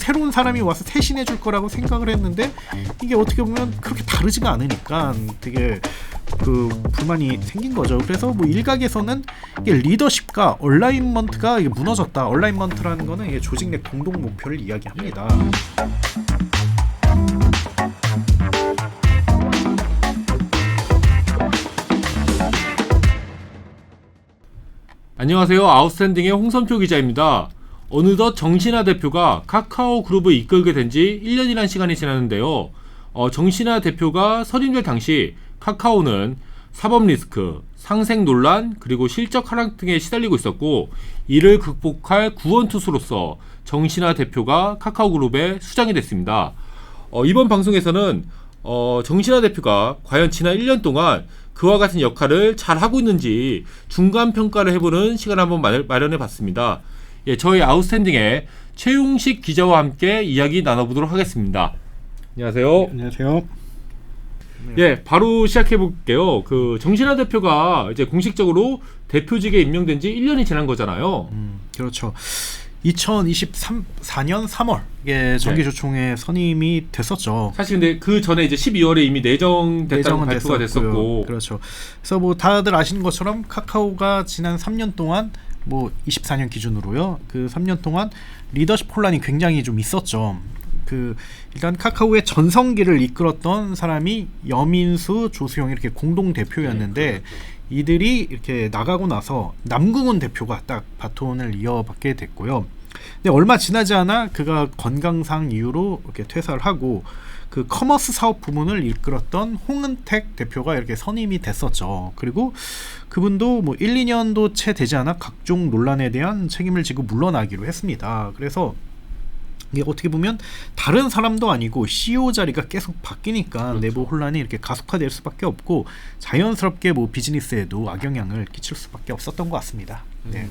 새로운 사람이 와서 대신해 줄 거라고 생각을 했는데 이게 어떻게 보면 그렇게 다르지가 않으니까 되게 그 불만이 생긴 거죠. 그래서 뭐 일각에서는 이게 리더십과 얼라인먼트가 이게 무너졌다. 얼라인먼트라는 거는 이게 조직 내 공동 목표를 이야기합니다. 안녕하세요. 아웃스탠딩의 홍선표 기자입니다. 어느덧 정신하 대표가 카카오 그룹을 이끌게 된 지 1년이라는 시간이 지났는데요. 정신하 대표가 선임될 당시 카카오는 사법 리스크, 상생 논란, 그리고 실적 하락 등에 시달리고 있었고, 이를 극복할 구원투수로서 정신하 대표가 카카오 그룹의 수장이 됐습니다. 이번 방송에서는 정신하 대표가 과연 지난 1년 동안 그와 같은 역할을 잘 하고 있는지 중간 평가를 해보는 시간을 한번 마련해 봤습니다. 예, 저희 아웃스탠딩의 최용식 기자와 함께 이야기 나눠보도록 하겠습니다. 안녕하세요. 안녕하세요. 예, 바로 시작해 볼게요. 그 정신하 대표가 이제 공식적으로 대표직에 임명된 지 1년이 지난 거잖아요. 그렇죠. 2024년 3월 이게 정기조총회 선임이 됐었죠. 사실 근데 그 전에 이제 12월에 이미 내정됐다는 발표가 됐었고. 그렇죠. 그래서 뭐 다들 아시는 것처럼 카카오가 지난 3년 동안 뭐 24년 기준으로요. 그 3년 동안 리더십 혼란이 굉장히 좀 있었죠. 그 일단 카카오의 전성기를 이끌었던 사람이 여민수, 조수영 이렇게 공동 대표였는데 이들이 이렇게 나가고 나서 남궁훈 대표가 딱 바톤을 이어받게 됐고요. 근데 얼마 지나지 않아 그가 건강상 이유로 이렇게 퇴사를 하고 그 커머스 사업 부문을 이끌었던 홍은택 대표가 이렇게 선임이 됐었죠. 그리고 그분도 뭐 1, 2년도 채 되지 않아 각종 논란에 대한 책임을 지고 물러나기로 했습니다. 그래서 이게 어떻게 보면 다른 사람도 아니고 CEO 자리가 계속 바뀌니까 그렇죠. 내부 혼란이 이렇게 가속화될 수밖에 없고 자연스럽게 뭐 비즈니스에도 악영향을 끼칠 수밖에 없었던 것 같습니다. 네.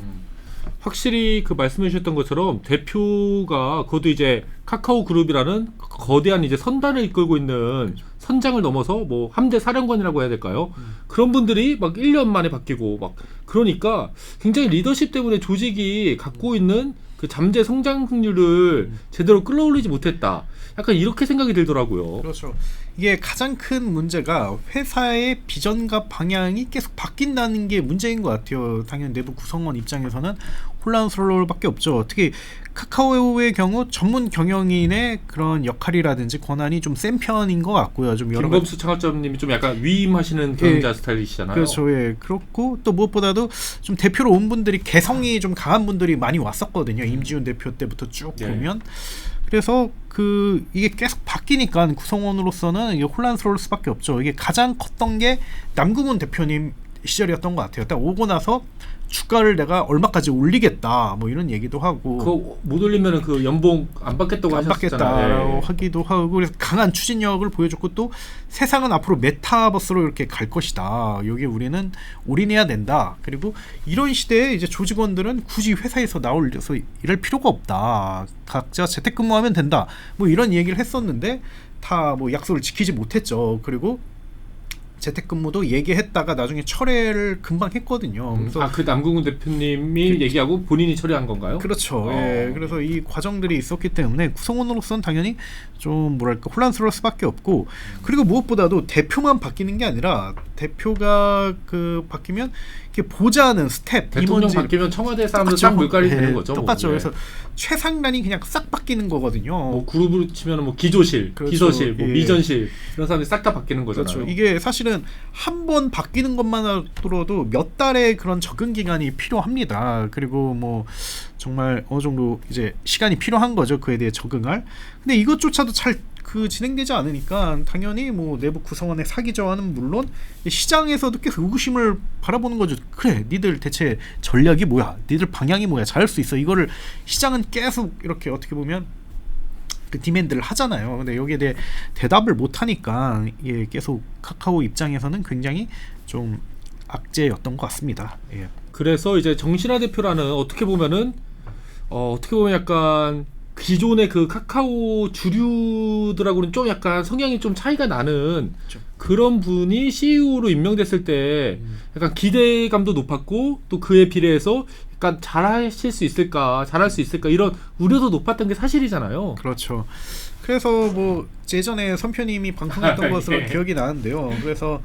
확실히 그 말씀해 주셨던 것처럼 대표가 그것도 이제 카카오 그룹이라는 거대한 이제 선단을 이끌고 있는 선장을 넘어서 뭐 함대 사령관이라고 해야 될까요? 그런 분들이 막 1년 만에 바뀌고 막 그러니까 굉장히 리더십 때문에 조직이 갖고 있는 그 잠재 성장 승률을 제대로 끌어올리지 못했다. 약간 이렇게 생각이 들더라고요. 그렇죠. 이게 가장 큰 문제가 회사의 비전과 방향이 계속 바뀐다는 게 문제인 것 같아요. 당연히 내부 구성원 입장에서는 혼란스러울 밖에 없죠. 특히 카카오의 경우 전문 경영인의 그런 역할이라든지 권한이 좀 센 편인 것 같고요. 좀 여러 김범수 창업자님이 좀 약간 위임하시는 경영자 스타일이시잖아요. 그렇죠. 예. 그렇고 또 무엇보다도 좀 대표로 온 분들이 개성이 좀 강한 분들이 많이 왔었거든요. 임지훈 대표 때부터 쭉 보면. 그래서 이게 계속 바뀌니까 구성원으로서는 이게 혼란스러울 수밖에 없죠. 이게 가장 컸던 게 남궁훈 대표님 시절이었던 것 같아요. 딱 오고 나서 주가를 내가 얼마까지 올리겠다 뭐 이런 얘기도 하고 그거 못 올리면은 그 연봉 안 받겠다고 하셨잖아요. 네. 하기도 하고 그래서 강한 추진력을 보여줬고 또 세상은 앞으로 메타버스로 이렇게 갈 것이다. 여기 우리는 올인해야 된다. 그리고 이런 시대에 이제 조직원들은 굳이 회사에서 나올려서 일할 필요가 없다. 각자 재택근무하면 된다. 뭐 이런 얘기를 했었는데 다 뭐 약속을 지키지 못했죠. 그리고 재택근무도 얘기했다가 나중에 철회를 금방 했거든요. 그래서 그 남궁훈 대표님이 얘기하고 본인이 철회한 건가요? 그렇죠. 예. 그래서 이 과정들이 있었기 때문에 구성원으로서는 당연히 좀 뭐랄까 혼란스러울 수밖에 없고 그리고 무엇보다도 대표만 바뀌는 게 아니라 대표가 바뀌면 이렇게 보좌하는 스텝 대통령 바뀌면 청와대 사람들 딱 물갈이 되는 거죠. 똑같죠. 뭐. 그래서 최상단이 그냥 싹 바뀌는 거거든요. 뭐 그룹으로 치면 뭐 기조실, 그렇죠. 비서실, 뭐 미전실 이런 사람들이 싹 다 바뀌는 거잖아요. 그렇죠. 이게 사실은 한 번 바뀌는 것만 하더라도 몇 달의 그런 적응 기간이 필요합니다. 그리고 뭐 정말 어느 정도 이제 시간이 필요한 거죠. 그에 대해 적응할. 근데 이것조차도 잘 진행되지 않으니까 당연히 뭐 내부 구성원의 사기 저하는 물론 시장에서도 계속 의구심을 바라보는 거죠. 그래, 니들 대체 전략이 뭐야? 니들 방향이 뭐야? 잘할 수 있어. 이거를 시장은 계속 이렇게 어떻게 보면 그 디맨드를 하잖아요. 근데 여기에 대해 대답을 못 하니까 계속 카카오 입장에서는 굉장히 좀 악재였던 것 같습니다. 예. 그래서 이제 정신하 대표라는 어떻게 보면 약간 기존의 그 카카오 주류들하고는 좀 약간 성향이 좀 차이가 나는 그렇죠. 그런 분이 CEO로 임명됐을 때 약간 기대감도 높았고 또 그에 비례해서 약간 잘하실 수 있을까, 잘할 수 있을까 이런 우려도 높았던 게 사실이잖아요. 그렇죠. 그래서 뭐 예전에 선표님이 방송했던 것으로 예. 기억이 나는데요. 그래서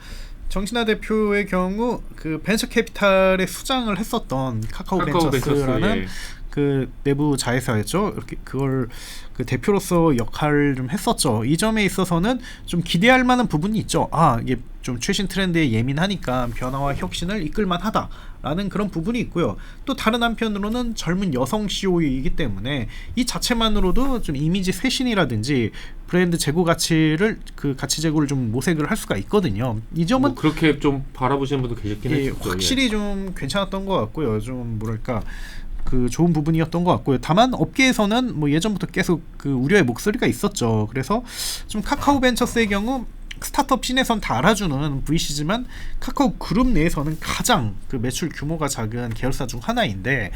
정신화 대표의 경우 그 벤처 캐피탈에 수장을 했었던 카카오 벤처스라는 예. 그 내부 자회사였죠. 이렇게 그걸 그 대표로서 역할을 좀 했었죠. 이 점에 있어서는 좀 기대할 만한 부분이 있죠. 아, 이게 좀 최신 트렌드에 예민하니까 변화와 혁신을 이끌만하다라는 그런 부분이 있고요. 또 다른 한편으로는 젊은 여성 CEO이기 때문에 이 자체만으로도 좀 이미지 쇄신이라든지 브랜드 재고 가치를 그 가치 재고를 좀 모색을 할 수가 있거든요. 이 점은 뭐 그렇게 좀 바라보시는 분도 계셨긴 예, 했었죠. 확실히 좀 괜찮았던 것 같고요. 좀 뭐랄까 그 좋은 부분이었던 것 같고요. 다만 업계에서는 뭐 예전부터 계속 그 우려의 목소리가 있었죠. 그래서 좀 카카오 벤처스의 경우 스타트업 씬에선 다 알아주는 VC지만 카카오 그룹 내에서는 가장 그 매출 규모가 작은 계열사 중 하나인데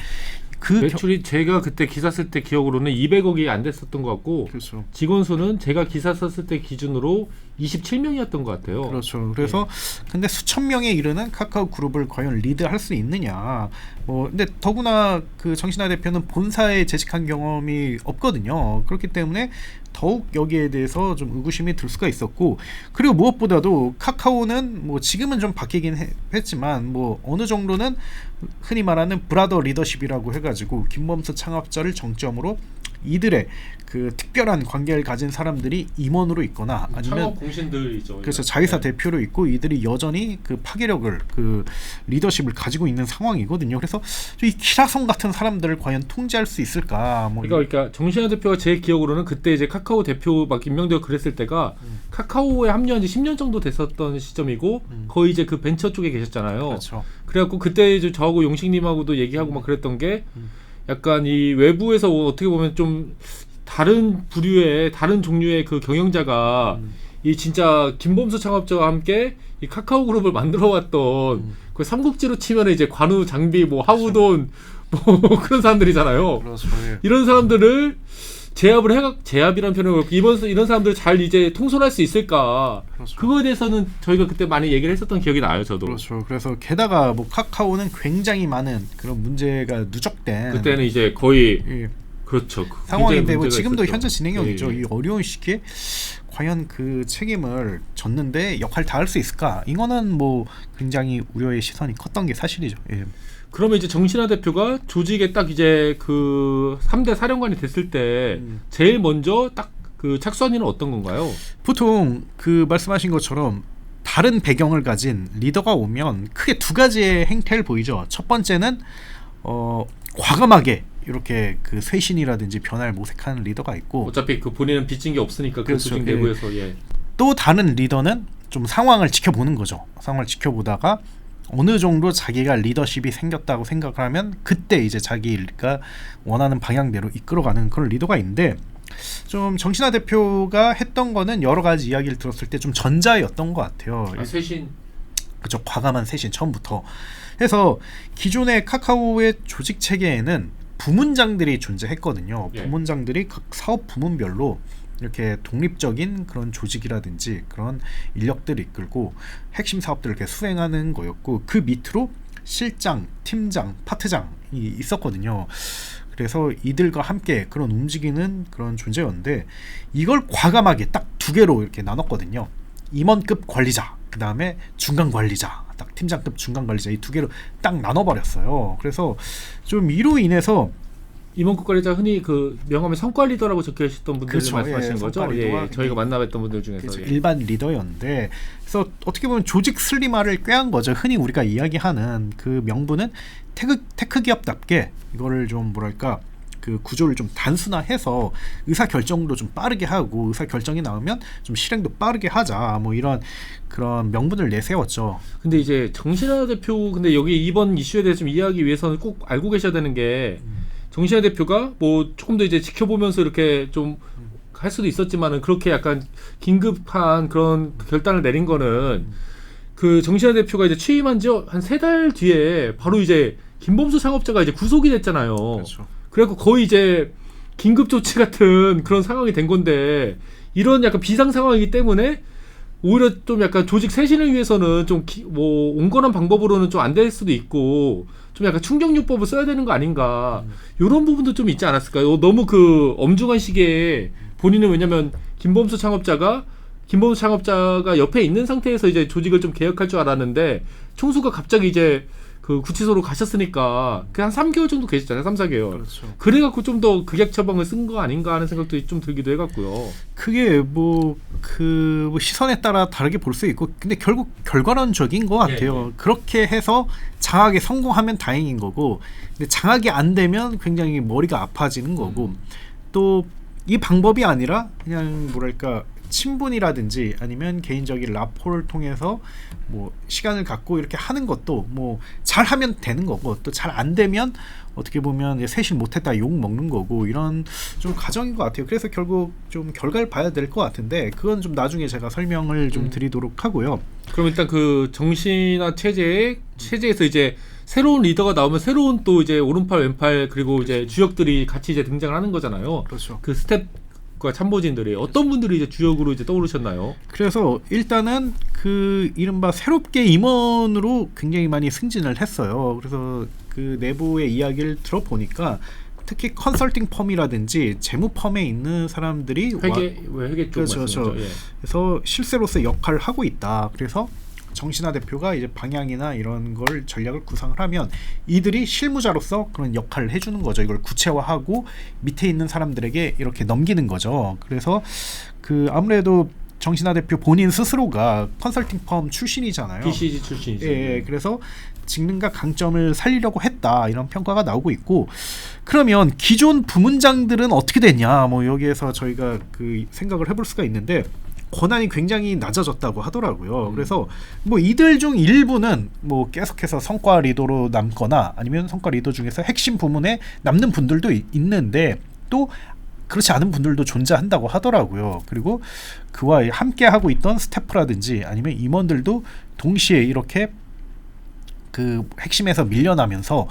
그 매출이 제가 그때 기사 쓸 때 기억으로는 200억이 안 됐었던 것 같고 그렇죠. 직원 수는 제가 기사 썼을 때 기준으로 27명이었던 것 같아요. 그렇죠. 그래서 근데 수천 명에 이르는 카카오 그룹을 과연 리드할 수 있느냐. 뭐 근데 더구나 그 정신화 대표는 본사에 재직한 경험이 없거든요. 그렇기 때문에 더욱 여기에 대해서 좀 의구심이 들 수가 있었고, 그리고 무엇보다도 카카오는 뭐 지금은 좀 바뀌긴 했지만 뭐 어느 정도는 흔히 말하는 브라더 리더십이라고 해가지고 김범수 창업자를 정점으로 이들의 그 특별한 관계를 가진 사람들이 임원으로 있거나 아니면 창업 공신들이죠. 그래서 자회사 대표로 있고 이들이 여전히 그 파괴력을 그 리더십을 가지고 있는 상황이거든요. 그래서 이 키라성 같은 사람들을 과연 통제할 수 있을까? 뭐 그러니까 정신화 대표가 제 기억으로는 그때 이제 카카오 대표 막 임명되고 그랬을 때가 카카오에 합류한 지 10년 정도 됐었던 시점이고 거의 이제 그 벤처 쪽에 계셨잖아요. 그렇죠. 그래갖고 그때 이제 저하고 용식님하고도 얘기하고 막 그랬던 게 약간 이 외부에서 어떻게 보면 좀 다른 부류의 다른 종류의 그 경영자가 이 진짜 김범수 창업자와 함께 이 카카오 그룹을 만들어 왔던 그 삼국지로 치면 이제 관우 장비 뭐 하우돈 뭐 그런 사람들이잖아요. 그렇죠. 예. 이런 사람들을 제압이라는 표현을 이런 사람들 잘 이제 통솔할 수 있을까? 그렇죠. 그거에 대해서는 저희가 그때 많이 얘기를 했었던 기억이 나요, 저도. 그렇죠. 그래서 게다가 뭐 카카오는 굉장히 많은 그런 문제가 누적된 그때는 이제 거의 예, 그렇죠. 상황인데 굉장히 뭐 문제가 지금도 있었죠. 현재 진행형이죠. 예, 예. 이 어려운 시기에 과연 그 책임을 졌는데 역할 다 할 수 있을까? 이거는 뭐 굉장히 우려의 시선이 컸던 게 사실이죠. 예. 그러면 이제 정신화 대표가 조직에 딱 이제 그 3대 사령관이 됐을 때 제일 먼저 딱 그 착수한 일은 어떤 건가요? 보통 그 말씀하신 것처럼 다른 배경을 가진 리더가 오면 크게 두 가지의 행태를 보이죠. 첫 번째는 과감하게 이렇게 그 쇄신이라든지 변화를 모색하는 리더가 있고, 어차피 그 본인은 빚진 게 없으니까 그 그렇죠. 조직 예. 내부에서 예. 또 다른 리더는 좀 상황을 지켜보는 거죠. 상황을 지켜보다가 어느 정도 자기가 리더십이 생겼다고 생각을 하면 그때 이제 자기가 원하는 방향대로 이끌어가는 그런 리더가 있는데, 좀 정신화 대표가 했던 거는 여러 가지 이야기를 들었을 때 좀 전자였던 것 같아요. 쇄신. 그죠. 과감한 쇄신 처음부터 해서 기존의 카카오의 조직 체계에는 부문장들이 존재했거든요. 예. 부문장들이 각 사업 부문별로 이렇게 독립적인 그런 조직이라든지 그런 인력들을 이끌고 핵심 사업들을 이렇게 수행하는 거였고, 그 밑으로 실장, 팀장, 파트장이 있었거든요. 그래서 이들과 함께 그런 움직이는 그런 존재였는데, 이걸 과감하게 딱 두 개로 이렇게 나눴거든요. 임원급 관리자, 그 다음에 중간 관리자, 딱 팀장급 중간 관리자, 이 두 개로 딱 나눠버렸어요. 그래서 좀 이로 인해서 임원급 관리자 흔히 그 명함에 성과 리더라고 적혀 있었던 분들 그렇죠. 말씀하시는 예, 거죠? 성과 리더가 예, 저희가 만나뵀던 분들 중에서 그렇죠. 예. 일반 리더였는데, 그래서 어떻게 보면 조직 슬림화를 꾀한 거죠. 흔히 우리가 이야기하는 그 명분은 테크 기업답게 이거를 좀 뭐랄까 그 구조를 좀 단순화해서 의사 결정도 좀 빠르게 하고, 의사 결정이 나오면 좀 실행도 빠르게 하자, 뭐 이런 그런 명분을 내세웠죠. 근데 이제 정신화 대표 근데 여기 이번 이슈에 대해서 좀 이해하기 위해서는 꼭 알고 계셔야 되는 게 정신화 대표가 뭐 조금 더 이제 지켜보면서 이렇게 좀 할 수도 있었지만은 그렇게 약간 긴급한 그런 결단을 내린 거는 그 정신화 대표가 이제 취임한 지 한 3달 뒤에 바로 이제 김범수 창업자가 이제 구속이 됐잖아요. 그렇죠. 그래갖고 거의 이제 긴급 조치 같은 그런 상황이 된 건데, 이런 약간 비상 상황이기 때문에 오히려 좀 약간 조직 쇄신을 위해서는 좀 뭐 온건한 방법으로는 좀 안 될 수도 있고 좀 약간 충정요법을 써야 되는 거 아닌가 이런 부분도 좀 있지 않았을까요? 너무 그 엄중한 시기에 본인은 왜냐면 김범수 창업자가 옆에 있는 상태에서 이제 조직을 좀 개혁할 줄 알았는데 총수가 갑자기 이제 그 구치소로 가셨으니까 그 한 3개월 정도 계셨잖아요. 3, 4개월. 그렇죠. 그래갖고 좀 더 극약 처방을 쓴 거 아닌가 하는 생각도 좀 들기도 해갖고요. 그게 뭐 시선에 따라 다르게 볼 수 있고 근데 결국 결과론적인 것 같아요. 예. 그렇게 해서 장악에 성공하면 다행인 거고 근데 장악이 안 되면 굉장히 머리가 아파지는 거고 또 이 방법이 아니라 그냥 뭐랄까 친분이라든지 아니면 개인적인 라포를 통해서 뭐 시간을 갖고 이렇게 하는 것도 뭐 잘하면 되는 거고 또 잘 안 되면 어떻게 보면 쇄신 못했다 욕 먹는 거고 이런 좀 과정인 것 같아요. 그래서 결국 좀 결과를 봐야 될 것 같은데 그건 좀 나중에 제가 설명을 좀 드리도록 하고요. 그럼 일단 그 정신화 체제에서 이제 새로운 리더가 나오면 새로운 또 이제 오른팔 왼팔 그리고 이제 주역들이 같이 이제 등장을 하는 거잖아요. 그렇죠. 그 스텝과 참모진들이 어떤 분들이 이제 주역으로 이제 떠오르셨나요? 그래서 일단은 그 이른바 새롭게 임원으로 굉장히 많이 승진을 했어요. 그래서 그 내부의 이야기를 들어보니까 특히 컨설팅 펌이라든지 재무 펌에 있는 사람들이 회계 쪽 그렇죠, 말씀이죠. 예. 그래서 실세로서 역할을 하고 있다. 그래서 정신화 대표가 이제 방향이나 이런 걸 전략을 구상을 하면 이들이 실무자로서 그런 역할을 해주는 거죠. 이걸 구체화하고 밑에 있는 사람들에게 이렇게 넘기는 거죠. 그래서 그 아무래도 정신화 대표 본인 스스로가 컨설팅 펌 출신이잖아요. BCG 출신이죠. 예, 그래서 직능과 강점을 살리려고 했다 이런 평가가 나오고 있고 그러면 기존 부문장들은 어떻게 됐냐 뭐 여기에서 저희가 그 생각을 해볼 수가 있는데 권한이 굉장히 낮아졌다고 하더라고요. 그래서 뭐 이들 중 일부는 뭐 계속해서 성과 리더로 남거나 아니면 성과 리더 중에서 핵심 부문에 남는 분들도 있는데 또 그렇지 않은 분들도 존재한다고 하더라고요. 그리고 그와 함께 하고 있던 스태프라든지 아니면 임원들도 동시에 이렇게 그 핵심에서 밀려나면서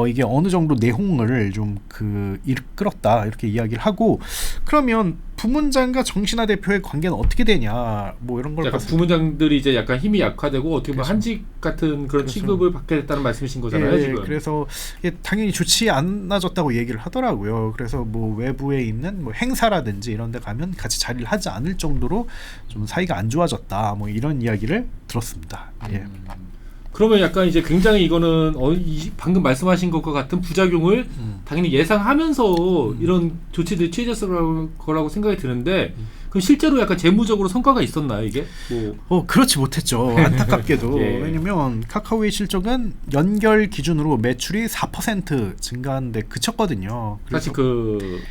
이게 어느 정도 내홍을 좀 그 이끌었다 이렇게 이야기를 하고 그러면 부문장과 정신화 대표의 관계는 어떻게 되냐 뭐 이런 걸 약간 봤을 부문장들이 이제 약간 힘이 약화되고 어떻게 보면 그렇죠. 한직 같은 그런 그렇죠. 취급을 받게 됐다는 말씀이신 거잖아요. 예, 지금. 그래서 이게 당연히 좋지 않아졌다고 얘기를 하더라고요. 그래서 뭐 외부에 있는 뭐 행사라든지 이런 데 가면 같이 자리를 하지 않을 정도로 좀 사이가 안 좋아졌다. 뭐 이런 이야기를 들었습니다. 예. 그러면 약간 이제 굉장히 이거는 방금 말씀하신 것과 같은 부작용을 당연히 예상하면서 이런 조치들이 취해졌을 거라고 생각이 드는데 그럼 실제로 약간 재무적으로 성과가 있었나요 이게? 그렇지 못했죠. 안타깝게도. 예. 왜냐면 카카오의 실적은 연결 기준으로 매출이 4% 증가하는데 그쳤거든요. 사실 그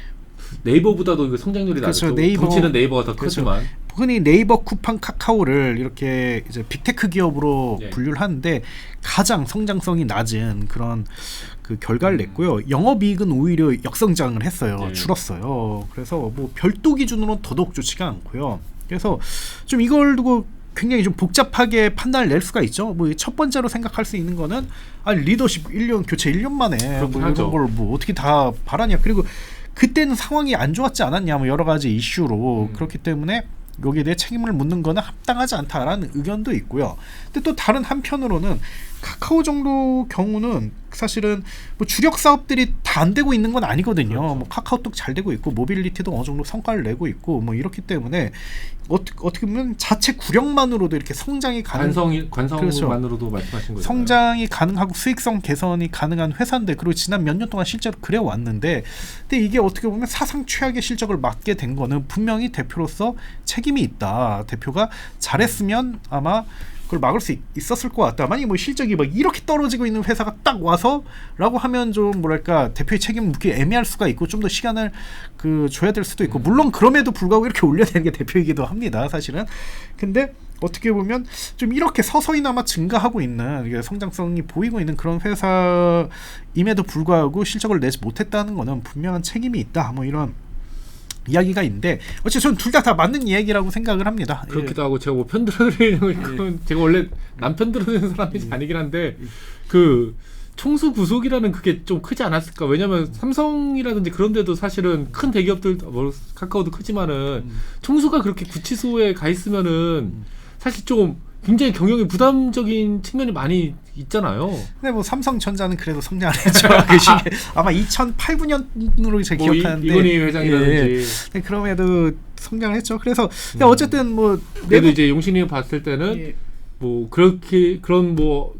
네이버보다도 그 성장률이 그렇죠. 낮죠. 네이버, 덩치는 네이버가 더 그렇죠. 크지만. 흔히 네이버, 쿠팡, 카카오를 이렇게 이제 빅테크 기업으로 예. 분류를 하는데 가장 성장성이 낮은 그런 그 결과를 냈고요. 영업이익은 오히려 역성장을 했어요. 예. 줄었어요. 그래서 뭐 별도 기준으로는 더더욱 좋지가 않고요. 그래서 좀 이걸 두고 굉장히 좀 복잡하게 판단을 낼 수가 있죠. 뭐 첫 번째로 생각할 수 있는 거는 리더십 1년 교체 1년 만에 뭐 이런 걸 뭐 어떻게 다 바라냐. 그리고 그때는 상황이 안 좋았지 않았냐. 뭐 여러 가지 이슈로 그렇기 때문에 여기에 대해 책임을 묻는 거는 합당하지 않다라는 의견도 있고요. 근데 또 다른 한편으로는 카카오 정도 경우는 사실은 뭐 주력 사업들이 다 안 되고 있는 건 아니거든요. 그렇죠. 뭐 카카오톡 잘 되고 있고 모빌리티도 어느 정도 성과를 내고 있고 뭐 이렇기 때문에 어떻게 보면 자체 구력만으로도 이렇게 성장이 가능 관성만으로도 말씀하신 거죠. 성장이 가능하고 수익성 개선이 가능한 회사인데 그리고 지난 몇 년 동안 실제로 그래 왔는데 근데 이게 어떻게 보면 사상 최악의 실적을 맞게 된 거는 분명히 대표로서 책임이 있다. 대표가 잘했으면 아마 그걸 막을 수 있었을 것 같다. 만약에 뭐 실적이 막 이렇게 떨어지고 있는 회사가 딱 와서라고 하면 좀 뭐랄까 대표의 책임을 묻기 애매할 수가 있고 좀 더 시간을 줘야 될 수도 있고 물론 그럼에도 불구하고 이렇게 올려내는 게 대표이기도 합니다. 사실은. 근데 어떻게 보면 좀 이렇게 서서히나마 증가하고 있는 성장성이 보이고 있는 그런 회사임에도 불구하고 실적을 내지 못했다는 거는 분명한 책임이 있다. 뭐 이런 이야기가 있는데 어쨌든 저는 둘 다 맞는 이야기라고 생각을 합니다. 그렇기도 하고 제가 뭐 편들어드리는 건 제가 원래 남편 들어드리는 사람이 아니긴 한데 그 총수 구속이라는 그게 좀 크지 않았을까? 왜냐면 삼성이라든지 그런 데도 사실은 큰 대기업들 뭐 카카오도 크지만은 총수가 그렇게 구치소에 가 있으면은 사실 좀 굉장히 경영에 부담적인 측면이 많이 있잖아요. 근데 뭐 삼성전자는 그래도 성장을 했죠. 그 시기에 아마 2008, 9년으로 제가 뭐 기억하는데 이건희 회장이라든지 네, 그럼에도 성장을 했죠. 그래서 근데 어쨌든 뭐 그래도 이제 용신이 봤을 때는 예. 뭐 그렇게 그런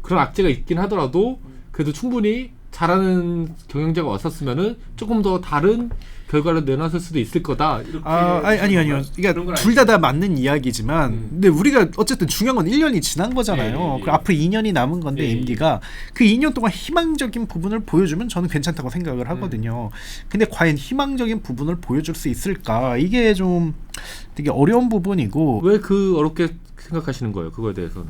악재가 있긴 하더라도 그래도 충분히 잘하는 경영자가 왔었으면은 조금 더 다른 결과를 내놨을 수도 있을 거다. 이렇게 아니요. 그러니까 둘 다 맞는 이야기지만 근데 우리가 어쨌든 중요한 건 1년이 지난 거잖아요. 예. 그 앞으로 2년이 남은 건데 예. 임기가 그 2년 동안 희망적인 부분을 보여주면 저는 괜찮다고 생각을 하거든요. 근데 과연 희망적인 부분을 보여줄 수 있을까? 이게 좀 되게 어려운 부분이고 왜 그 어렵게 생각하시는 거예요? 그거에 대해서는.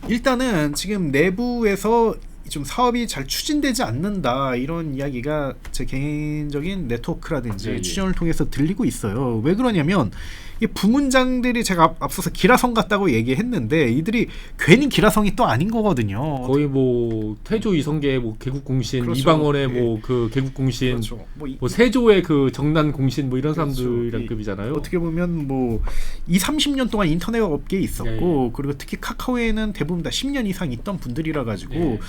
일단은 지금 내부에서 좀 사업이 잘 추진되지 않는다 이런 이야기가 제 개인적인 네트워크라든지 예. 추정을 통해서 들리고 있어요. 왜 그러냐면 이 부문장들이 제가 앞서서 기라성 같다고 얘기했는데 이들이 괜히 기라성이 또 아닌 거거든요. 거의 뭐 태조 이성계의 뭐 개국공신, 그렇죠. 이방원의 예. 뭐 그 개국공신, 그렇죠. 뭐 세조의 그 정난공신 뭐 이런 그렇죠. 사람들이랑 급이잖아요. 어떻게 보면 뭐 30년 동안 인터넷 업계에 있었고 그리고 특히 카카오에는 대부분 다 10년 이상 있던 분들이라 가지고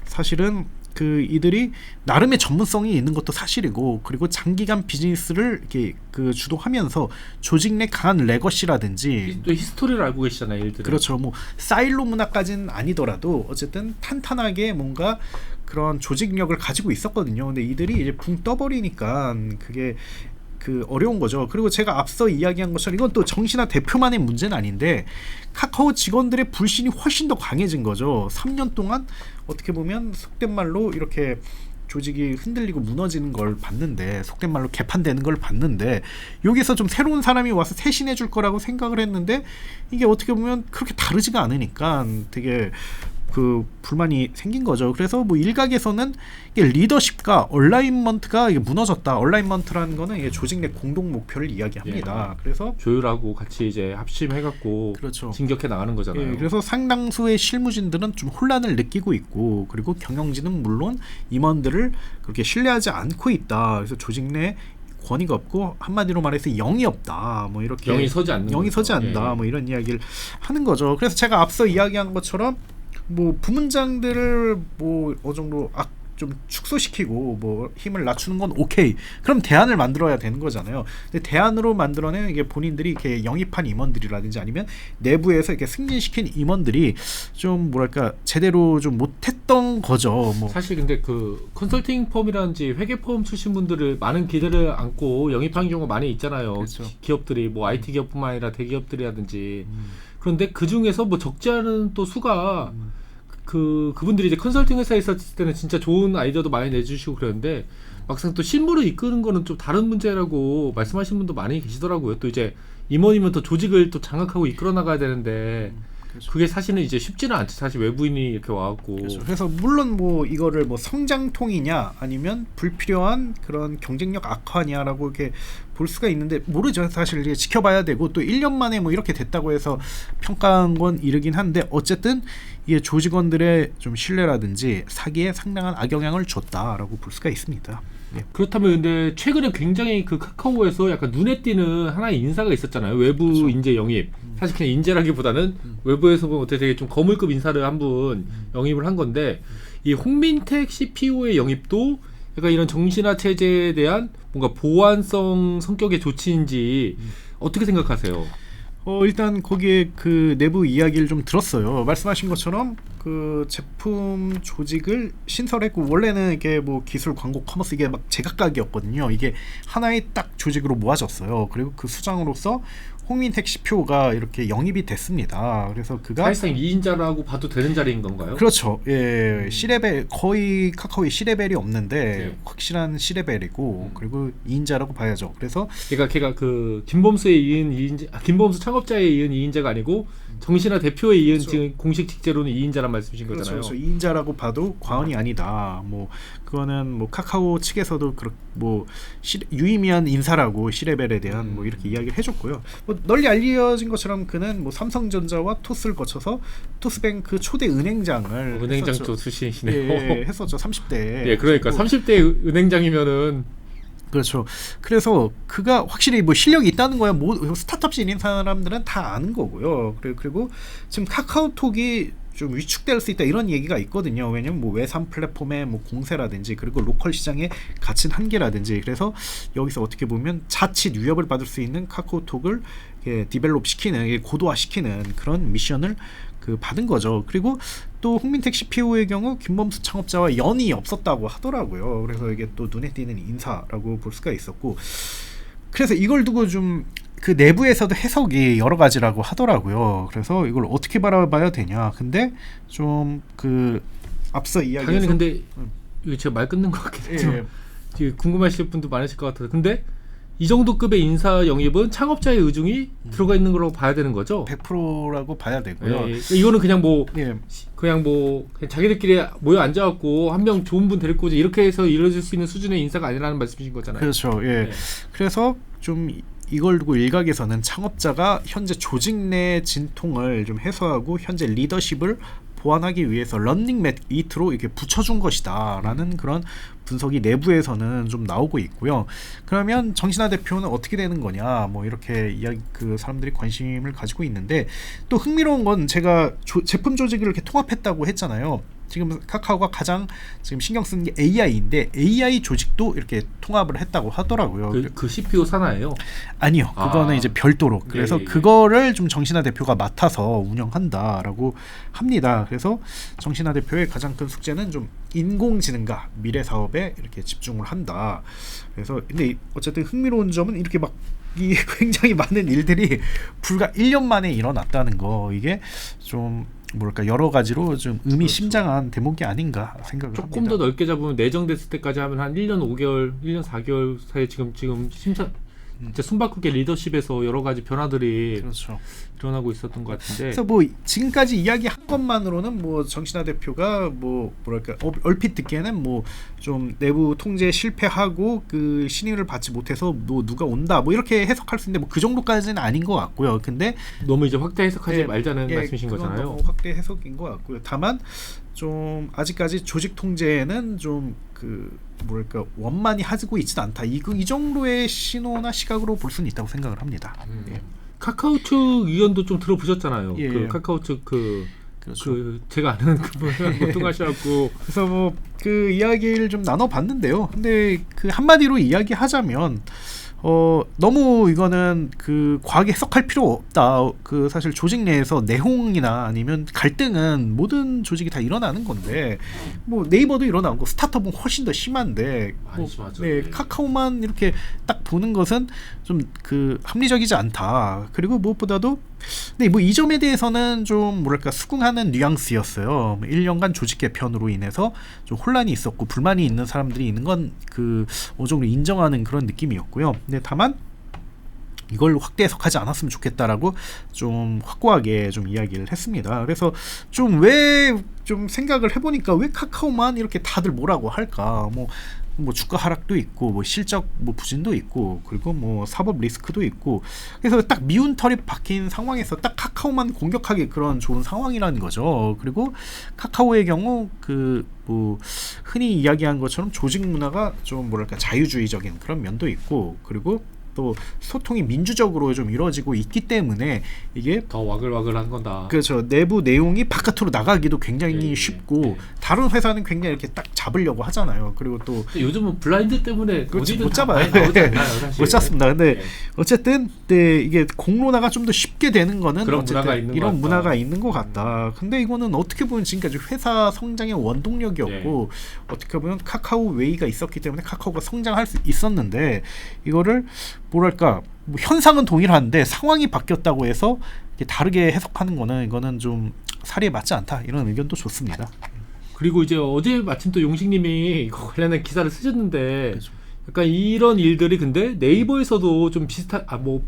사실은 그 이들이 나름의 전문성이 있는 것도 사실이고 그리고 장기간 비즈니스를 이렇게 그 주도하면서 조직 내 강한 레거시라든지 또 히스토리를 알고 계시잖아요, 일들은. 그렇죠. 뭐 사일로 문화까지는 아니더라도 어쨌든 탄탄하게 뭔가 그런 조직력을 가지고 있었거든요. 근데 이들이 이제 붕 떠버리니까 그게 그 어려운 거죠. 그리고 제가 앞서 이야기한 것처럼 이건 또 정신아 대표만의 문제는 아닌데 카카오 직원들의 불신이 훨씬 더 강해진 거죠. 3년 동안 어떻게 보면 속된 말로 이렇게 조직이 흔들리고 무너지는 걸 봤는데 속된 말로 개판되는 걸 봤는데 여기서 좀 새로운 사람이 와서 쇄신해 줄 거라고 생각을 했는데 이게 어떻게 보면 그렇게 다르지가 않으니까 되게 그 불만이 생긴 거죠. 그래서 뭐 일각에서는 이게 리더십과 얼라인먼트가 이게 무너졌다. 얼라인먼트라는 거는 이게 조직 내 공동 목표를 이야기합니다. 그래서 조율하고 같이 이제 합심해갖고 그렇죠. 진격해 나가는 거잖아요. 그래서 상당수의 실무진들은 좀 혼란을 느끼고 있고 그리고 경영진은 물론 임원들을 그렇게 신뢰하지 않고 있다. 그래서 조직 내 권위가 없고 한마디로 말해서 영이 없다. 뭐 이렇게 영이 서지 않는 영이 거죠. 서지 않는다. 뭐 이런 이야기를 하는 거죠. 그래서 제가 앞서 이야기한 것처럼 뭐 부문장들을 뭐 어느 정도 좀 축소시키고 뭐 힘을 낮추는 건 오케이. 그럼 대안을 만들어야 되는 거잖아요. 근데 대안으로 만들어낸 이게 본인들이 이렇게 영입한 임원들이라든지 아니면 내부에서 이렇게 승진시킨 임원들이 좀 뭐랄까 제대로 좀 못했던 거죠. 뭐 사실 근데 그 컨설팅 펌이라든지 회계 펌 출신 분들을 많은 기대를 안고 영입한 경우가 많이 있잖아요. 그렇죠. 기업들이 뭐 IT 기업뿐만 아니라 대기업들이라든지 그런데 그 중에서 뭐 적지 않은 또 수가 그분들이 이제 컨설팅 회사에 있었을 때는 진짜 좋은 아이디어도 많이 내주시고 그랬는데 막상 또 실무를 이끄는 거는 좀 다른 문제라고 말씀하시는 분도 많이 계시더라고요. 또 이제 임원이면 또 조직을 또 장악하고 이끌어 나가야 되는데 그렇죠. 그게 사실은 이제 쉽지는 않죠. 사실 외부인이 이렇게 와갖고. 그렇죠. 그래서 물론 뭐 이거를 뭐 성장통이냐 아니면 불필요한 그런 경쟁력 악화냐라고 이렇게 볼 수가 있는데 모르죠. 사실 이제 지켜봐야 되고 또 1년 만에 뭐 이렇게 됐다고 해서 평가한 건 이르긴 한데 어쨌든 이게 조직원들의 좀 신뢰라든지 사기에 상당한 악영향을 줬다라고 볼 수가 있습니다. 예. 그렇다면 근데 최근에 굉장히 그 카카오에서 약간 눈에 띄는 하나의 인사가 있었잖아요. 외부 그렇죠. 인재 영입. 사실 그냥 인재라기보다는 외부에서 보면 어떻게 되게 좀 거물급 인사를 한 분 영입을 한 건데 이 홍민택 CPO의 영입도 약간 이런 정신화 체제에 대한 뭔가 보완성 성격의 조치인지 어떻게 생각하세요? 일단 거기에 그 내부 이야기를 좀 들었어요. 말씀하신 것처럼 그 제품 조직을 신설했고 원래는 이게 뭐 기술, 광고, 커머스 이게 막 제각각이었거든요. 이게 하나의 딱 조직으로 모아졌어요. 그리고 그 수장으로서 홍민택 CPO가 이렇게 영입이 됐습니다. 그래서 그가 사실상 2인자라고 봐도 되는 자리인 건가요? 그렇죠. 예, C레벨 거의 카카오에 C레벨이 없는데 네. 확실한 C레벨이고 그리고 2인자라고 봐야죠. 그래서 걔가 그 김범수에 이은 2인자, 김범수 창업 창업자에 이은 이인자가 아니고 정신화 대표에 이은 그렇죠. 지금 공식 직제로는 이인자란 말씀이신 그렇죠. 거잖아요. 그래서 2인자라고 봐도 과언이 아니다. 뭐 그거는 뭐 카카오 측에서도 뭐 유의미한 인사라고 C레벨에 대한 뭐 이렇게 이야기를 해줬고요. 뭐 널리 알려진 것처럼 그는 뭐 삼성전자와 토스를 거쳐서 토스뱅크 초대 은행장을 은행장도 했었죠. 출신이시네요. 예, 했었죠. 30대. 예, 그러니까 30대 은행장이면은 그렇죠. 그래서 그가 확실히 뭐 실력이 있다는 거야. 뭐 스타트업 신인 사람들은 다 아는 거고요. 그리고 지금 카카오톡이 좀 위축될 수 있다 이런 얘기가 있거든요. 왜냐면 뭐 외산 플랫폼의 뭐 공세라든지 그리고 로컬 시장의 갇힌 한계라든지 그래서 여기서 어떻게 보면 자칫 위협을 받을 수 있는 카카오톡을 디벨롭 시키는 고도화 시키는 그런 미션을 받은 거죠. 그리고 또 홍민택 CPO의 경우 김범수 창업자와 연이 없었다고 하더라고요. 그래서 이게 또 눈에 띄는 인사라고 볼 수가 있었고, 그래서 이걸 두고 좀 그 내부에서도 해석이 여러 가지라고 하더라고요. 그래서 이걸 어떻게 바라봐야 되냐. 근데 좀 앞서 이야기해서 당연히 근데 이거 제가 말 끊는 것 같긴 했지만 궁금하실 분도 많으실 것 같아서 근데 이 정도 급의 인사 영입은 창업자의 의중이 들어가 있는 거라고 봐야 되는 거죠. 100%라고 봐야 되고요. 예, 이거는 그냥 뭐 예. 그냥 자기들끼리 모여 앉아갖고 한 명 좋은 분 데리고 오자 이렇게 해서 이루어질 수 있는 수준의 인사가 아니라는 말씀이신 거잖아요. 그렇죠. 예. 그래서 좀 이걸 두고 일각에서는 창업자가 현재 조직 내 진통을 좀 해소하고 현재 리더십을 보완하기 위해서 런닝 메이트로 이렇게 붙여준 것이다라는 그런 분석이 내부에서는 좀 나오고 있고요. 그러면 정신화 대표는 어떻게 되는 거냐, 뭐 이렇게 사람들이 관심을 가지고 있는데 또 흥미로운 건 제가 제품 조직을 이렇게 통합했다고 했잖아요. 지금 카카오가 가장 지금 신경 쓰는 게 AI인데 AI 조직도 이렇게 통합을 했다고 하더라고요. 그 CPO 산하예요? 아니요, 그거는 이제 별도로. 그래서 그거를 좀 정신화 대표가 맡아서 운영한다라고 합니다. 그래서 정신화 대표의 가장 큰 숙제는 좀 인공지능과 미래 사업에 이렇게 집중을 한다. 그래서 근데 어쨌든 흥미로운 점은 이렇게 이 굉장히 많은 일들이 불과 1년 만에 일어났다는 거, 이게 좀 여러 가지로 좀 의미심장한 대목이 아닌가 생각을 조금 합니다. 더 넓게 잡으면 내정됐을 때까지 하면 한 1년 5개월, 1년 4개월 사이에 지금 심사 진짜 숨바꾸게 리더십에서 여러 가지 변화들이 그렇죠. 일어나고 있었던 것 같은데. 그래서 뭐 지금까지 이야기한 것만으로는 뭐 정신화 대표가 얼핏 듣기에는 뭐 좀 내부 통제 실패하고 신임을 받지 못해서 누가 온다 뭐 이렇게 해석할 수 있는데 뭐 그 정도까지는 아닌 것 같고요. 근데 너무 이제 확대 해석하지 말자는 말씀이신 거잖아요. 너무 확대 해석인 것 같고요. 다만 좀 아직까지 조직 통제에는 좀 원만히 하고 있지는 않다. 이 정도의 신호나 시각으로 볼 수는 있다고 생각을 합니다. 예. 카카오 측 의견도 좀 들어보셨잖아요. 예. 카카오 측 그렇죠. 제가 아는 그분이랑 보통하셔갖고 그래서 뭐 이야기를 좀 나눠봤는데요. 근데 한마디로 이야기하자면 너무 이거는 과하게 해석할 필요 없다. 사실 조직 내에서 내홍이나 아니면 갈등은 모든 조직이 다 일어나는 건데 뭐 네이버도 일어나고 스타트업은 훨씬 더 심한데 맞아. 카카오만 이렇게 딱 보는 것은 좀 합리적이지 않다. 그리고 무엇보다도 근데 뭐 이 점에 대해서는 좀 수긍하는 뉘앙스였어요. 1년간 조직 개편으로 인해서 좀 혼란이 있었고 불만이 있는 사람들이 있는 건 어느 정도 인정하는 그런 느낌이었고요. 근데 다만 이걸 확대 해석하지 않았으면 좋겠다라고 좀 확고하게 좀 이야기를 했습니다. 그래서 좀 생각을 해보니까 왜 카카오만 이렇게 다들 뭐라고 할까? 뭐 주가 하락도 있고 뭐 실적 부진도 있고 그리고 뭐 사법 리스크도 있고 그래서 딱 미운 털이 박힌 상황에서 딱 카카오만 공격하기 그런 좋은 상황이라는 거죠. 그리고 카카오의 경우 흔히 이야기한 것처럼 조직 문화가 좀 자유주의적인 그런 면도 있고 그리고 또 소통이 민주적으로 좀 이루어지고 있기 때문에 이게 더 와글와글한 거다. 그렇죠. 내부 내용이 바깥으로 나가기도 굉장히 쉽고 다른 회사는 굉장히 이렇게 딱 잡으려고 하잖아요. 그리고 또 요즘은 블라인드 때문에 어디든 못 잡아요. 사실. 못 잡습니다. 근데 어쨌든 이게 공론화가 좀 더 쉽게 되는 거는 그런 어쨌든 문화가 있는 이런 것 같다. 문화가 있는 것 같다. 근데 이거는 어떻게 보면 지금까지 회사 성장의 원동력이었고 어떻게 보면 카카오 웨이가 있었기 때문에 카카오가 성장할 수 있었는데 이거를 현상은 동일한데 상황이 바뀌었다고 해서 다르게 해석하는 이거는 좀 사리에 맞지 않다 이런 의견도 좋습니다. 그리고 이제 어제 마침 또 용식님이 이거 관련된 기사를 쓰셨는데 그렇죠. 그러니까 이런 일들이 근데 네이버에서도 좀 비슷하다고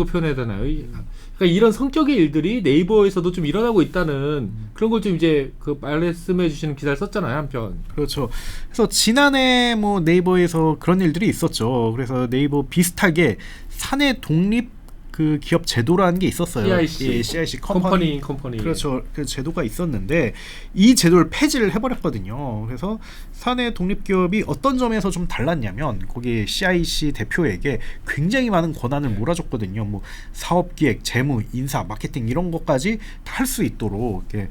표현해야 되나요? 그러니까 이런 성격의 일들이 네이버에서도 좀 일어나고 있다는 그런 걸 좀 이제 그 말씀해 주시는 기사를 썼잖아요, 한편. 그렇죠. 그래서 지난해 뭐 네이버에서 그런 일들이 있었죠. 그래서 네이버 비슷하게 사내 독립 그 기업 제도라는 게 있었어요. CIC, 예, CIC 컴퍼니. 그렇죠. 그 제도가 있었는데 이 제도를 폐지를 해버렸거든요. 그래서 사내 독립 기업이 어떤 점에서 좀 달랐냐면 거기 CIC 대표에게 굉장히 많은 권한을 몰아줬거든요. 뭐 사업 기획, 재무, 인사, 마케팅 이런 것까지 다 할 수 있도록 이렇게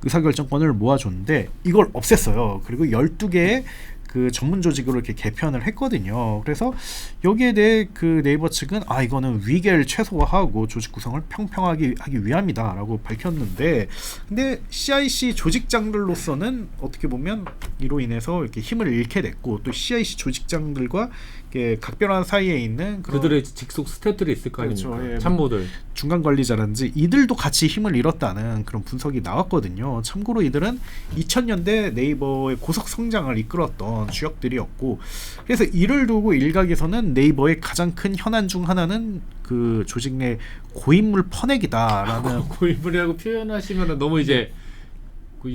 의사결정권을 모아줬는데 이걸 없앴어요. 그리고 12개의 그 전문 조직으로 이렇게 개편을 했거든요. 그래서 여기에 대해 그 네이버 측은 이거는 위계를 최소화하고 조직 구성을 평평하게 하기 위함이다라고 밝혔는데, 근데 CIC 조직장들로서는 어떻게 보면 이로 인해서 이렇게 힘을 잃게 됐고, 또 CIC 조직장들과 이렇게 각별한 사이에 있는 그들의 직속 스태프들이 있을 거 그렇죠. 아닙니까? 예, 참모들. 중간 관리자라든지 이들도 같이 힘을 잃었다는 그런 분석이 나왔거든요. 참고로 이들은 2000년대 네이버의 고속 성장을 이끌었던 주역들이었고, 그래서 이를 두고 일각에서는 네이버의 가장 큰 현안 중 하나는 그 조직 내 고인물 퍼내기다라는 고인물이라고 표현하시면 너무 이제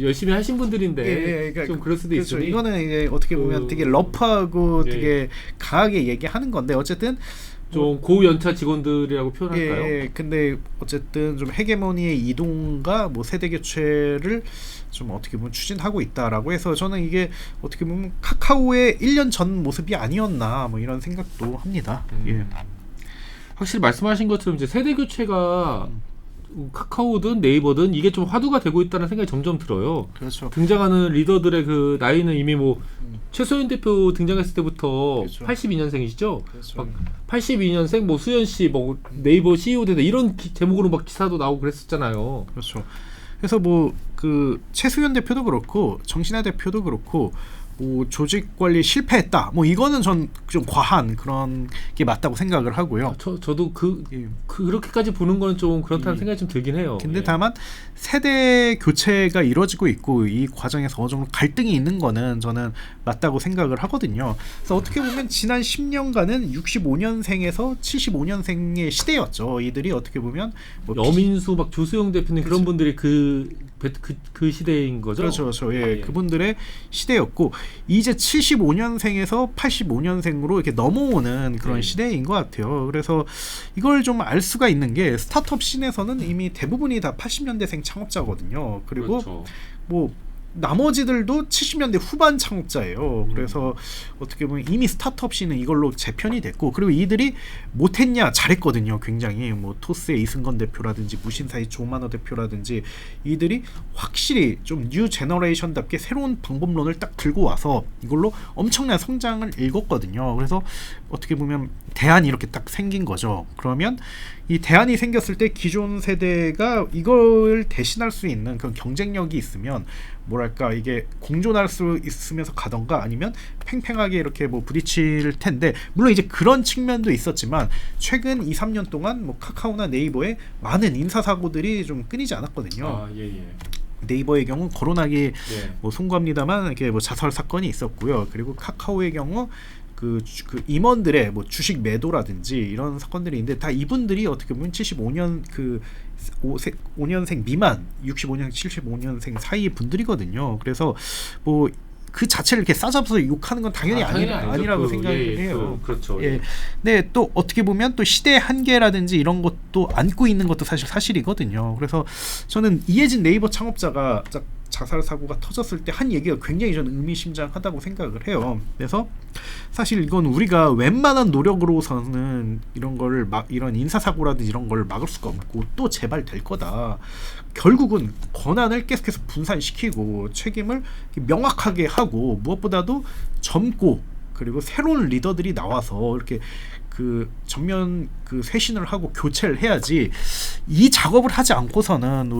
열심히 하신 분들인데 그러니까 좀 그럴 수도 그렇죠. 있으니 이거는 이제 어떻게 보면 되게 러프하고 되게 강하게 얘기하는 건데 어쨌든 좀 고연차 직원들이라고 표현할까요? 근데 어쨌든 좀 헤게모니의 이동과 뭐 세대 교체를 좀 어떻게 보면 추진하고 있다라고 해서 저는 이게 어떻게 보면 카카오의 1년 전 모습이 아니었나 뭐 이런 생각도 합니다. 확실히 말씀하신 것처럼 이제 세대 교체가 카카오든 네이버든 이게 좀 화두가 되고 있다는 생각이 점점 들어요. 그렇죠. 등장하는 리더들의 그 나이는 이미 뭐 최소연 대표 등장했을 때부터 그렇죠. 82년생이시죠? 그렇죠. 막 82년생 뭐 수연 씨 뭐 네이버 CEO 된다 이런 제목으로 막 기사도 나오고 그랬었잖아요. 그렇죠. 그래서 뭐 그 최수연 대표도 그렇고 정신아 대표도 그렇고 뭐 조직 관리 실패했다. 뭐 이거는 전 좀 과한 그런 게 맞다고 생각을 하고요. 저도 그렇게까지 보는 건 좀 그렇다는 생각이 좀 들긴 해요. 근데 다만 세대 교체가 이루어지고 있고 이 과정에서 어느 정도 갈등이 있는 거는 저는 맞다고 생각을 하거든요. 그래서 어떻게 보면 지난 10년간은 65년생에서 75년생의 시대였죠. 이들이 어떻게 보면 뭐 여민수 막 조수영 대표님 그런 분들이 그 시대인 거죠. 그렇죠. 예. 그분들의 시대였고 이제 75년생에서 85년생으로 이렇게 넘어오는 그런 시대인 것 같아요. 그래서 이걸 좀 알 수가 있는 게 스타트업 씬에서는 이미 대부분이 다 80년대생 창업자거든요. 그리고 그렇죠. 뭐 나머지들도 70년대 후반 창업자예요. 그래서 어떻게 보면 이미 스타트업 씬은 이걸로 재편이 됐고, 그리고 이들이 못했냐 잘했거든요. 굉장히 뭐 토스의 이승건 대표라든지 무신사의 조만호 대표라든지 이들이 확실히 좀 뉴 제너레이션답게 새로운 방법론을 딱 들고 와서 이걸로 엄청난 성장을 읽었거든요. 그래서 어떻게 보면 대안이 이렇게 딱 생긴 거죠. 그러면 이 대안이 생겼을 때 기존 세대가 이걸 대신할 수 있는 그런 경쟁력이 있으면 뭐랄까 이게 공존할 수 있으면서 가던가 아니면 팽팽하게 이렇게 뭐 부딪힐 텐데, 물론 이제 그런 측면도 있었지만 최근 2-3년 동안 뭐 카카오나 네이버에 많은 인사사고들이 좀 끊이지 않았거든요. 네이버의 경우 거론하기 뭐 송구합니다만 이렇게 뭐 자살 사건이 있었고요. 그리고 카카오의 경우 그 임원들의 뭐 주식 매도라든지 이런 사건들이 있는데 다 이분들이 어떻게 보면 75년 5년생 미만 65년 75년생 사이 분들이거든요. 그래서 뭐 그 자체를 이렇게 싸잡아서 욕하는 건 당연히 아니라고 생각해요. 그렇죠. 근데 또 어떻게 보면 또 시대의 한계라든지 이런 것도 안고 있는 것도 사실이거든요. 그래서 저는 이해진 네이버 창업자가 자살 사고가 터졌을 때 한 얘기가 굉장히 저는 의미심장하다고 생각을 해요. 그래서 사실 이건 우리가 웬만한 노력으로서는 이런 인사 사고라든지 이런 걸 막을 수가 없고 또 재발될 거다. 결국은 권한을 계속해서 분산시키고 책임을 명확하게 하고 무엇보다도 젊고 그리고 새로운 리더들이 나와서 이렇게 그 전면 그 쇄신을 하고 교체를 해야지, 이 작업을 하지 않고서는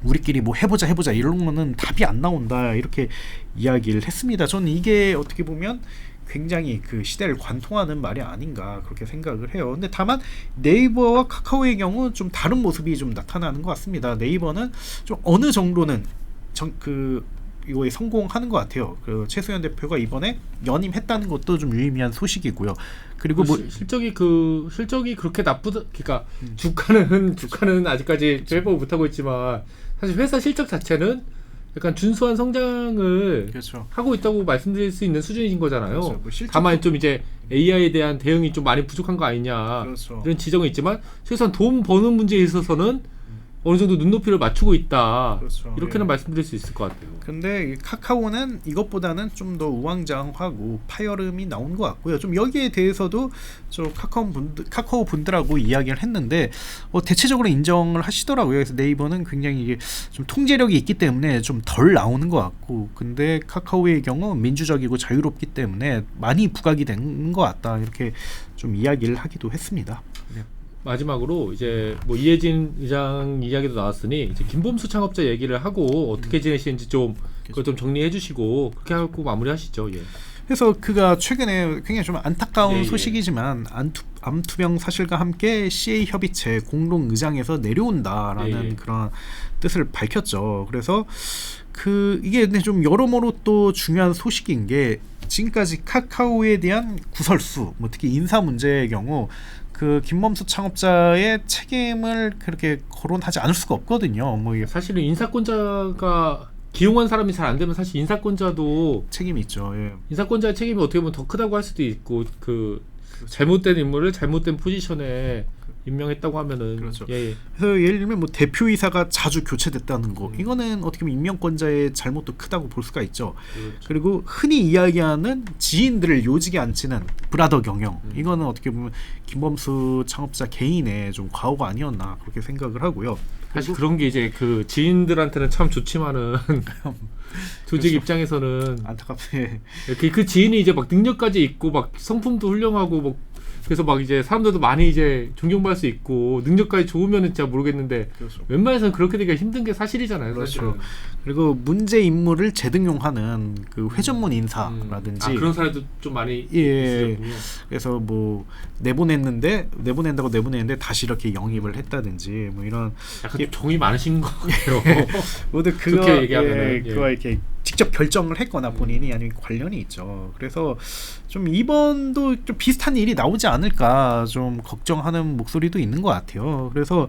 우리끼리 뭐 해보자 이런 거는 답이 안 나온다, 이렇게 이야기를 했습니다. 저는 이게 어떻게 보면 굉장히 그 시대를 관통하는 말이 아닌가 그렇게 생각을 해요. 근데 다만 네이버와 카카오의 경우 좀 다른 모습이 좀 나타나는 것 같습니다. 네이버는 좀 어느 정도는 이거에 성공하는 것 같아요. 그 최수현 대표가 이번에 연임했다는 것도 좀 유의미한 소식이고요. 그리고 뭐 실적이 그렇게 나쁘다. 그러니까 주가는 아직까지 회복을 못하고 있지만 사실 회사 실적 자체는 약간 준수한 성장을 그렇죠. 하고 있다고 말씀드릴 수 있는 수준인 거잖아요. 그렇죠. 뭐 다만 좀 이제 AI에 대한 대응이 좀 많이 부족한 거 아니냐 그렇죠. 이런 지적은 있지만 최소한 돈 버는 문제에 있어서는 어느 정도 눈높이를 맞추고 있다. 그렇죠. 이렇게는 예. 말씀드릴 수 있을 것 같아요. 근데 이 카카오는 이것보다는 좀 더 우왕좌왕하고 파열음이 나온 것 같고요. 좀 여기에 대해서도 저 카카오 분들하고 이야기를 했는데 대체적으로 인정을 하시더라고요. 그래서 네이버는 굉장히 이게 좀 통제력이 있기 때문에 좀 덜 나오는 것 같고, 근데 카카오의 경우 민주적이고 자유롭기 때문에 많이 부각이 된 것 같다, 이렇게 좀 이야기를 하기도 했습니다. 네. 마지막으로 이제 뭐 이혜진 의장 이야기도 나왔으니 이제 김범수 창업자 얘기를 하고 어떻게 지내시는지 좀 그걸 좀 정리해 주시고 그렇게 하고 마무리하시죠. 예. 그래서 그가 최근에 굉장히 좀 안타까운 예. 소식이지만 암투병 사실과 함께 CA 협의체 공동 의장에서 내려온다라는 예. 그런 뜻을 밝혔죠. 그래서 이게 근데 좀 여러모로 또 중요한 소식인 게, 지금까지 카카오에 대한 구설수, 뭐 특히 인사 문제의 경우 그 김범수 창업자의 책임을 그렇게 거론하지 않을 수가 없거든요. 뭐 사실은 인사권자가 기용한 사람이 잘 안 되면 사실 인사권자도 책임이 있죠. 예. 인사권자의 책임이 어떻게 보면 더 크다고 할 수도 있고 그 잘못된 인물을 잘못된 포지션에 임명했다고 하면은 그렇죠. 예. 그래서 예를 들면 뭐 대표이사가 자주 교체됐다는 거, 이거는 어떻게 보면 임명권자의 잘못도 크다고 볼 수가 있죠. 그렇죠. 그리고 흔히 이야기하는 지인들을 요직에 앉히는 브라더 경영, 이거는 어떻게 보면 김범수 창업자 개인의 좀 과오가 아니었나, 그렇게 생각을 하고요. 사실 그런 게 이제 그 지인들한테는 참 좋지만은 조직 그렇죠. 입장에서는 안타깝게 그 지인이 이제 막 능력까지 있고 막 성품도 훌륭하고 뭐 그래서 막 이제 사람들도 많이 이제 존경받을 수 있고 능력까지 좋으면은 진짜 모르겠는데 그렇죠. 웬만해서는 그렇게 되기가 힘든 게 사실이잖아요. 그렇죠. 사실은. 그리고 문제 인물을 재등용하는 그 회전문 인사라든지 그런 사례도 좀 많이 예. 있었군요. 그래서 뭐 내보냈는데 다시 이렇게 영입을 했다든지 뭐 이런 약간 좀 정이 많으신 것 같아요. 모두 좋게 얘기하면은, 그거 이렇게 직접 결정을 했거나 본인이 아니면 관련이 있죠. 그래서 좀 이번도 좀 비슷한 일이 나오지 않을까 좀 걱정하는 목소리도 있는 것 같아요. 그래서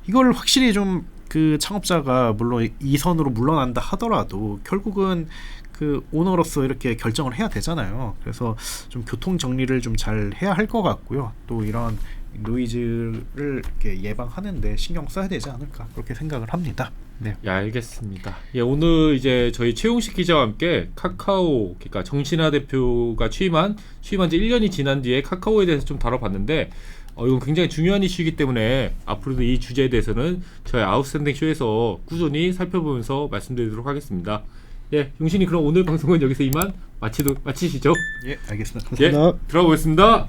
이걸 확실히 좀 그 창업자가 물론 이선으로 물러난다 하더라도 결국은 그 오너로서 이렇게 결정을 해야 되잖아요. 그래서 좀 교통 정리를 좀 잘 해야 할 것 같고요. 또 이런 노이즈를 이렇게 예방하는데 신경 써야 되지 않을까, 그렇게 생각을 합니다. 네. 예, 알겠습니다. 예, 오늘 이제 저희 최용식 기자와 함께 카카오, 그러니까 정신화 대표가 취임한 지 1년이 지난 뒤에 카카오에 대해서 좀 다뤄봤는데, 이건 굉장히 중요한 이슈이기 때문에 앞으로도 이 주제에 대해서는 저희 아웃스탠딩 쇼에서 꾸준히 살펴보면서 말씀드리도록 하겠습니다. 예, 용신이 그럼 오늘 방송은 여기서 이만 마치시죠. 예, 알겠습니다. 예, 감사합니다. 들어가 보겠습니다.